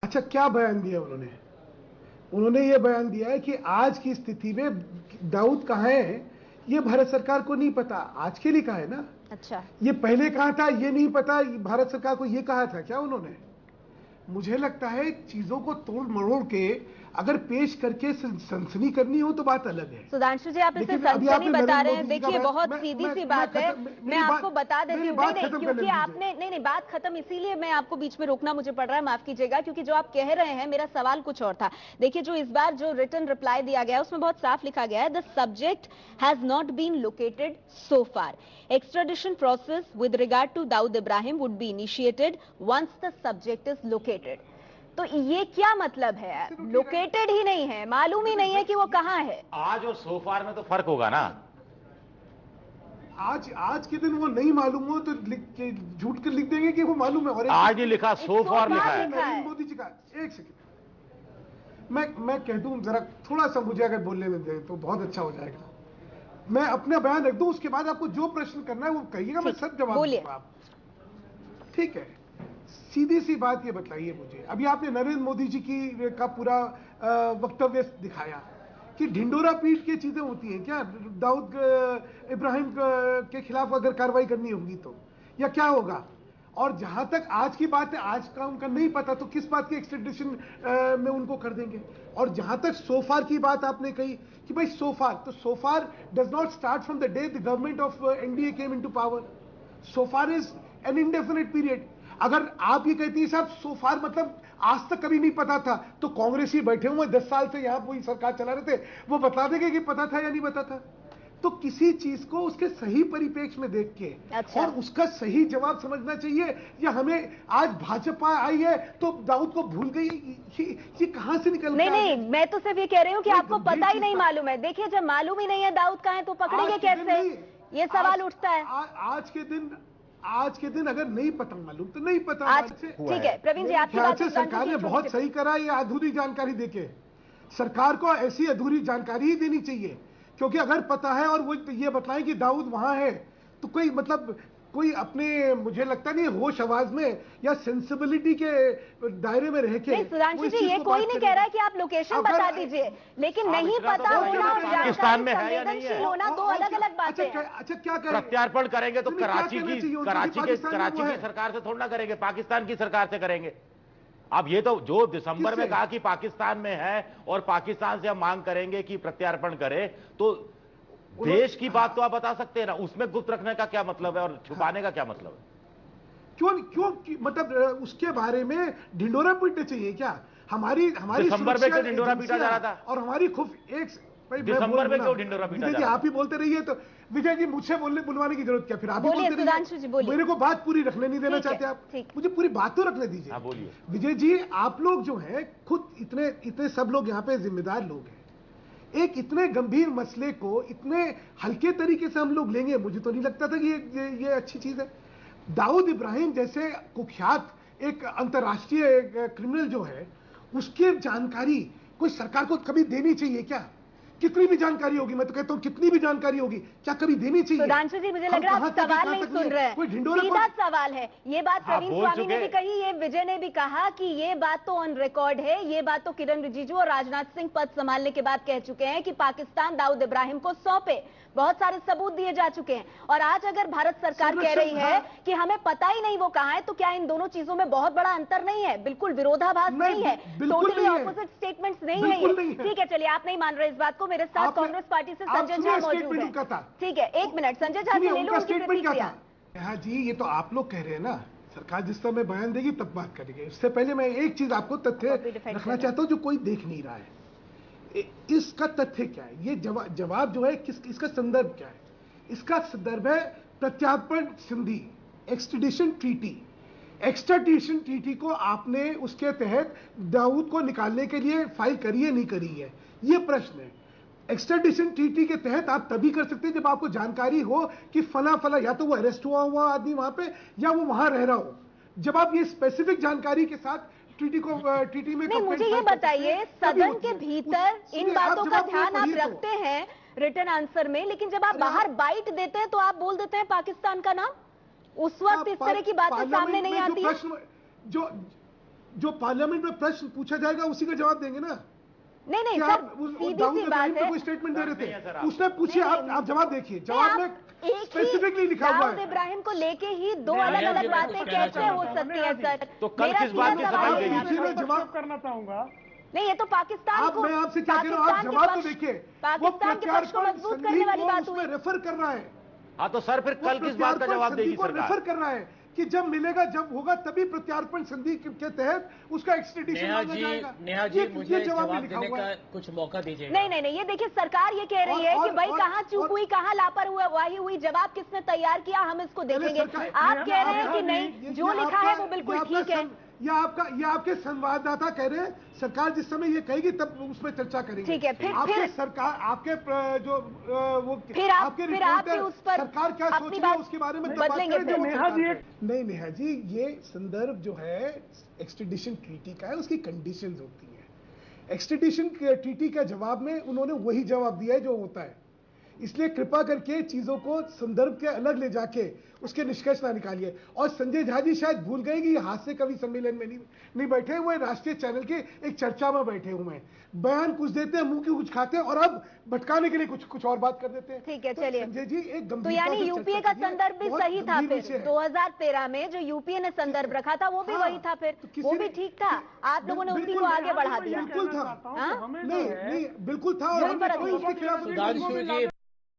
अच्छा, क्या बयान दिया उन्होंने? उन्होंने ये बयान दिया है कि आज की स्थिति में दाऊद कहाँ है ये भारत सरकार को नहीं पता। आज के लिए कहा है ना। अच्छा, ये पहले कहा था ये नहीं पता, भारत सरकार को ये कहा था क्या उन्होंने? मुझे लगता है चीजों को तोड़ मरोड़ के अगर पेश करके सनसनी करनी हो तो बात अलग है। सुधांशु जी, आप इसे सनसनी बता रहे हैं। देखिए, बहुत सीधी सी बात है। मैं आपको बता देती हूँ, नहीं, क्योंकि आपने नहीं, बात खत्म, इसीलिए मैं आपको बीच में रोकना मुझे पड़ रहा है, माफ कीजिएगा, क्योंकि जो आप कह रहे हैं, मेरा सवाल कुछ और था। देखिए, जो इस बार जो रिटन रिप्लाई दिया गया है उसमें बहुत साफ लिखा गया है, the subject has not been located so far. Extradition process with regard to Dawood Ibrahim would be initiated once the subject is located. तो ये क्या मतलब है? लोकेटेड ही नहीं है, मालूम ही नहीं है कि वो कहां है। आज और सोफार में तो फर्क होगा ना। आज के दिन वो नहीं मालूम हो तो झूठ कर लिख देंगे कि वो मालूम है। और आज ही लिखा, सोफार लिखा है नरेंद्र मोदी जी का। एक सेकंड, मैं कह दूं जरा, थोड़ा सा मुझे अगर बोलने में दे तो बहुत अच्छा हो जाएगा। मैं अपना बयान रख दूं, उसके बाद आपको जो प्रश्न करना है वो कहिएगा, मैं सब जवाब दूंगा। आप ठीक है? सीधी सी बात ये बताइए मुझे, अभी आपने नरेंद्र मोदी जी का पूरा वक्तव्य दिखाया कि ढिंडोरा पीट के चीजें होती हैं क्या? दाऊद इब्राहिम के खिलाफ अगर कार्रवाई करनी होगी तो, या क्या होगा? और जहां तक आज की बात है, आज का उनका नहीं पता तो किस बात की एक्सट्रेडिशन में उनको कर देंगे? और जहां तक सोफार की बात आपने कही कि भाई सोफार, तो so far does not start from the day the government of NDA came into power. So far is an indefinite period. अगर आप ये कहती है साहब सोफार मतलब आज तक कभी नहीं पता था, तो कांग्रेसी बैठे हुए 10 साल से यहां वही सरकार चला रहे थे, वो बता देंगे कि पता था या नहीं पता था। तो किसी चीज को उसके सही परिप्रेक्ष्य में देख के और उसका सही जवाब समझना चाहिए। या हमें आज भाजपा आई है तो दाऊद को भूल गई, ये कहां से निकल? नहीं, मैं तो सिर्फ ये कह रही हूँ कि आपको पता ही नहीं मालूम है। देखिए, जब मालूम ही नहीं है दाऊद कहाँ है तो पकड़ेंगे कैसे? ये सवाल उठता है। आज के दिन अगर नहीं पता मालूम तो नहीं पता। ठीक है प्रवीण जी, आपकी बात से सरकार ने बहुत सही करा ये अधूरी जानकारी देके। सरकार को ऐसी अधूरी जानकारी ही देनी चाहिए, क्योंकि अगर पता है और वो ये बताएं कि दाऊद वहां है तो कोई मतलब कोई अपने, मुझे लगता नहीं होश आवाज में या सेंसिबिलिटी के दायरे में रह के। सुधांशु जी, ये कोई नहीं कह रहा है कि आप लोकेशन बता दीजिए, लेकिन नहीं पता होना और पाकिस्तान में है या नहीं है होना दो अलग अलग बातें हैं। अच्छा, क्या करें? प्रत्यार्पण करेंगे तो कराची की सरकार से थोड़ा ना करेंगे, पाकिस्तान की सरकार से करेंगे। अब ये तो जो दिसंबर में कहा कि पाकिस्तान में है और पाकिस्तान से हम मांग करेंगे कि प्रत्यार्पण करे, तो देश की बात तो आप बता सकते हैं ना, उसमें गुप्त रखने का क्या मतलब है और छुपाने का क्या मतलब है? क्यों मतलब उसके बारे में ढिंडोरा पीटना चाहिए क्या? हमारी दिसंबर में क्यों ढिंडोरा पीटा जा रहा था? और हमारी खुद दिसंबर में क्यों ढिंडोरा पीटा जा रहा था? आप ही बोलते रहिए तो विजय जी, मुझसे बुलवाने की जरूरत क्या? फिर आप ही बोलते रहिए। मेरे को बात पूरी रखने नहीं देना चाहते आप? मुझे पूरी बात तो रखने दीजिए। बोलिए विजय जी, आप लोग जो है खुद इतने सब लोग यहाँ पे जिम्मेदार लोग हैं। एक इतने गंभीर मसले को इतने हल्के तरीके से हम लोग लेंगे, मुझे तो नहीं लगता था कि ये अच्छी चीज है। दाऊद इब्राहिम जैसे कुख्यात एक अंतर्राष्ट्रीय क्रिमिनल जो है, उसकी जानकारी कोई सरकार को कभी देनी चाहिए क्या? कितनी भी जानकारी होगी, मैं तो कहता हूं कितनी भी जानकारी होगी, क्या कभी देनी चाहिए? सुधांशु जी, मुझे लग रहा है आप सवाल नहीं सुन रहे हैं। सीधा सवाल है। ये बात प्रवीण स्वामी ने भी कही, ये विजय ने भी कहा कि ये बात तो ऑन रिकॉर्ड है। ये बात तो किरण रिजिजू और राजनाथ सिंह पद संभालने के बाद कह चुके हैं कि पाकिस्तान दाऊद इब्राहिम को सौंपे। बहुत सारे सबूत दिए जा चुके हैं। और आज अगर भारत सरकार कह रही है कि हमें पता ही नहीं वो कहां है, तो क्या इन दोनों चीजों में बहुत बड़ा अंतर नहीं है? बिल्कुल विरोधाभास नहीं है, टोटली ऑपोजिट स्टेटमेंट्स नहीं है। ठीक है, चलिए, आप नहीं मान रहे इस बात को। मेरे साथ कांग्रेस पार्टी से संजय झा मौजूद है। ठीक है, एक मिनट, संजय झा से ले लो उनकी प्रतिक्रिया। हाँ जी, ये तो आप लोग कह रहे हैं ना, सरकार जिस समय बयान देगी तब बात करेंगे। इससे पहले मैं एक चीज आपको तथ्य रखना चाहता हूं जो कोई देख नहीं रहा है। इसका तथ्य क्या है? ये जवाब जो है इसका संदर्भ क्या है? इसका संदर्भ है प्रत्यार्पण संधि, एक्सट्रेडिशन ट्रीटी। एक्सट्रेडिशन ट्रीटी को आपने उसके तहत दाऊद को निकालने के लिए फाइल करी है नहीं करी है, ये प्रश्न है। एक्सट्रेडिशन ट्रीटी के तहत आप तभी कर सकते हैं जब आपको जानकारी हो कि फला या तो वो अरेस्ट हुआ आदमी वहां पे या वो वहां रह रहा हो। जब आप ये स्पेसिफिक जानकारी के साथ ट्रीटी में नहीं, मुझे ये बताइए, सदन के भीतर इन बातों का ध्यान आप रखते हैं रिटर्न आंसर में, लेकिन जब आप बाहर बाइट देते हैं तो आप बोल देते हैं पाकिस्तान का नाम। उस वक्त इस तरह की बातें सामने नहीं आती है। जो पार्लियामेंट में प्रश्न पूछा जाएगा उसी का जवाब देंगे ना। नहीं नहीं सर, सीधी सी बात है। कोई स्टेटमेंट दे रहे थे, उसने पूछे, आप जवाब देखिए, जवाब में स्पेसिफिकली लिखा हुआ है। दाऊद इब्राहिम को लेके ही दो अलग-अलग बातें कैसे हो सकती हैं सर? तो कल किस बात की सफाई देगी? मैं जवाब करना चाहूंगा। नहीं, ये तो पाकिस्तान को, मैं आपसे क्या कह रहा हूँ, आप जवाब तो देखिए। पाकिस्तान के पक्ष को मजबूत करने वाली बात हुई। रेफर कर रहा है। हाँ तो सर फिर कल किस बात का जवाब देगी सरकार? रेफर कर रहा है कि जब मिलेगा, जब होगा, तभी प्रत्यार्पण संधि के तहत उसका एक्सट्रेडिशन मांगा जाएगा। नेहा जी, मुझे जवाब देने का कुछ मौका दीजिए। नहीं, ये देखिए, सरकार ये कह रही है कि भाई कहाँ चूक हुई, कहाँ लापरवाही हुई, जवाब किसने तैयार किया, हम इसको देखेंगे। आप कह रहे हैं कि नहीं, जो लिखा है वो बिल्कुल ठीक है। या आपके संवाददाता कह रहे हैं सरकार जिस समय ये कहेगी तब उस पर चर्चा करेंगे। ठीक है, फिर सरकार आपके जो वो फिर आप उस पर सरकार क्या सोच रही है उसके बारे में बदलेंगे। नहीं नेहा जी, ये संदर्भ जो है एक्सट्रेडिशन ट्रीटी का है, उसकी कंडीशंस होती है। एक्सट्रेडिशन ट्रीटी का जवाब में उन्होंने वही जवाब दिया है जो होता है, इसलिए कृपा करके चीजों को संदर्भ के अलग ले जाके उसके निष्कर्ष ना निकालिए। और संजय झा जी शायद भूल गए कि हाथ से कवि सम्मेलन में नहीं बैठे हुए, राष्ट्रीय चैनल के एक चर्चा में बैठे हुए हैं, बयान कुछ देते हैं, मुंह की कुछ खाते हैं और अब भटकाने के लिए कुछ और बात कर देते हैं। ठीक है, चलिए संजय जी एक गंभीर, तो यानी यूपीए का संदर्भ भी सही था। फिर 2013 में जो यूपीए ने संदर्भ रखा था वो भी वही था, फिर वो भी ठीक था। आप लोगों ने उसी को आगे बढ़ा दिया। बिल्कुल था, नहीं बिल्कुल था और सुधांशु जी